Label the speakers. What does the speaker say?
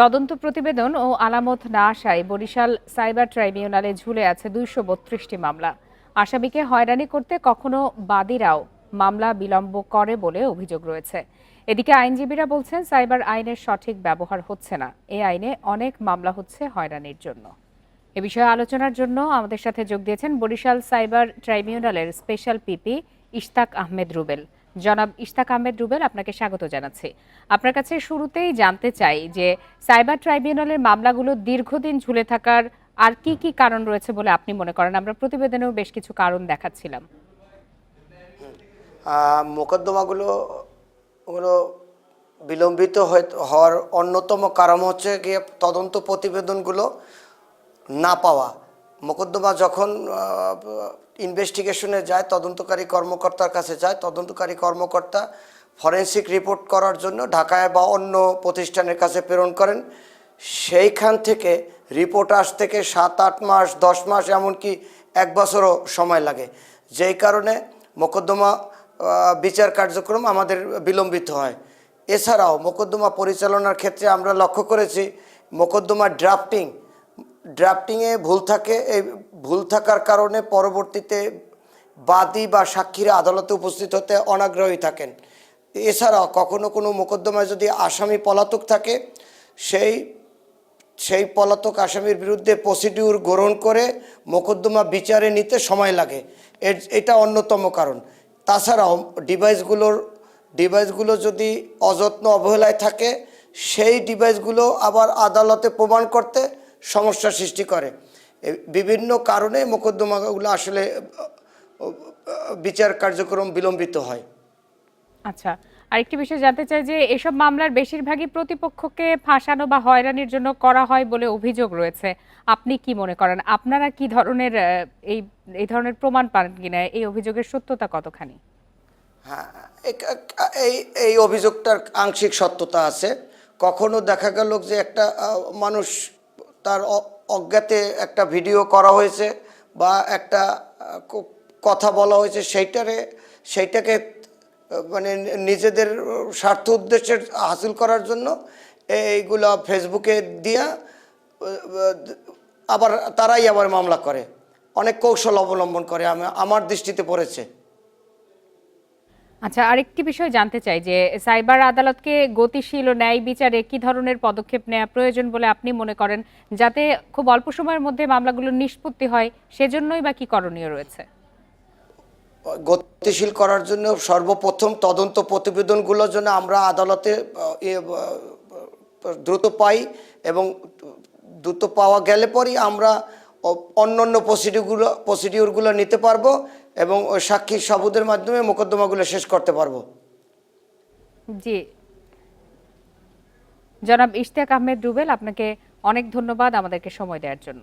Speaker 1: তদন্ত প্রতিবেদন ও আলামত না আসায় বরিশাল সাইবার ট্রাইব্যুনালে ঝুলে আছে ২৩২টি মামলা। আসামিকে হয়রানি করতে কখনো বাদীরাও মামলা বিলম্ব করে বলে অভিযোগ রয়েছে। এদিকে আইনজীবীরা বলছেন সাইবার আইনের সঠিক ব্যবহার হচ্ছে না। এই আইনে অনেক মামলা হচ্ছে হয়রানির জন্য। এ বিষয়ে আলোচনার জন্য আমাদের সাথে যোগ দিয়েছেন বরিশাল সাইবার ট্রাইব্যুনালের স্পেশাল পিপি ইশতাক আহমেদ রুবেল। জনাব ইশতাক আহমেদ রুবেল, আপনাকে স্বাগত জানাচ্ছি। আপনার কাছে শুরুতেই জানতে চাই যে সাইবার ট্রাইব্যুনালের মামলাগুলো দীর্ঘদিন ঝুলে থাকার আর কি কি কারণ রয়েছে বলে আপনি মনে করেন? আমরা প্রতিবেদনেও বেশ কিছু কারণ দেখাচ্ছিলাম।
Speaker 2: মোকদ্দমাগুলো ওগুলো বিলম্বিত হওয়ার অন্যতম কারণ হচ্ছে গিয়ে তদন্ত প্রতিবেদনগুলো না পাওয়া। মোকদ্দমা যখন ইনভেস্টিগেশনে যায়, তদন্তকারী কর্মকর্তার কাছে যায়, তদন্তকারী কর্মকর্তা ফরেনসিক রিপোর্ট করার জন্য ঢাকায় বা অন্য প্রতিষ্ঠানের কাছে প্রেরণ করেন। সেইখান থেকে রিপোর্ট আসতে থেকে 7-8 মাস, 10 মাস, এমনকি 1 বছরও সময় লাগে। যেই কারণে মোকদ্দমা বিচার কার্যক্রম আমাদের বিলম্বিত হয়। এছাড়াও মোকদ্দমা পরিচালনার ক্ষেত্রে আমরা লক্ষ্য করেছি মোকদ্দমার ড্রাফটিংয়ে ভুল থাকে। এই ভুল থাকার কারণে পরবর্তীতে বাদী বা সাক্ষীরা আদালতে উপস্থিত হতে অনাগ্রহী থাকেন। এছাড়াও কখনো কোনো মোকদ্দমায় যদি আসামি পলাতক থাকে, সেই পলাতক আসামির বিরুদ্ধে প্রসিডিউর গ্রহণ করে মোকদ্দমা বিচারে নিতে সময় লাগে। এটা অন্যতম কারণ। তাছাড়াও ডিভাইসগুলো যদি অযত্ন অবহেলায় থাকে, সেই ডিভাইসগুলো আবার আদালতে প্রমাণ করতে সমস্যা সৃষ্টি করে। বিভিন্ন কারণে মোকদ্দমাগুলো আসলে বিচার কার্যক্রম বিলম্বিত হয়।
Speaker 1: আচ্ছা, আরেকটি বিষয় জানতে চাই যে এসব মামলার বেশিরভাগই প্রতিপক্ষকে ফাঁসানো বা হয়রানির জন্য করা হয় বলে অভিযোগ রয়েছে। আপনি কি মনে করেন? আপনারা কি ধরনের এই ধরনের প্রমাণ পান কিনা? এই অভিযোগের সত্যতা কতখানি?
Speaker 2: হ্যাঁ, এই অভিযোগটার আংশিক সত্যতা আছে। কখনো দেখা গেল যে একটা মানুষ তার অজ্ঞাতে একটা ভিডিও করা হয়েছে বা একটা কথা বলা হয়েছে, সেইটাকে মানে নিজেদের স্বার্থ উদ্দেশ্যে হাসিল করার জন্য এইগুলো ফেসবুকে দিয়া আবার তারাই আবার মামলা করে, অনেক কৌশল অবলম্বন করে, আমার দৃষ্টিতে পড়েছে।
Speaker 1: আচ্ছা, আরেকটি বিষয় জানতে চাই যে সাইবার আদালতকে গতিশীল ও ন্যায় বিচারে কি ধরনের পদক্ষেপ নেওয়া প্রয়োজন বলে আপনি মনে করেন, যাতে খুব অল্প সময়ের মধ্যে মামলাগুলো নিষ্পত্তি হয়? সেজন্যই বা কি করণীয় রয়েছে?
Speaker 2: গতিশীল করার জন্য সর্বপ্রথম তদন্ত প্রতিবেদনগুলো যেন আমরা আদালতে দ্রুত পাই, এবং দ্রুত পাওয়া গেলে পরই আমরা অন্যান্য প্রসিডিউরগুলো নিতে পারবো এবং ওই সাক্ষী সাবুদের মাধ্যমে মোকদ্দমাগুলো শেষ করতে পারবো।
Speaker 1: জি, জনাব ইশতিয়াক আহমেদ রুবেল, আপনাকে অনেক ধন্যবাদ আমাদেরকে সময় দেওয়ার জন্য।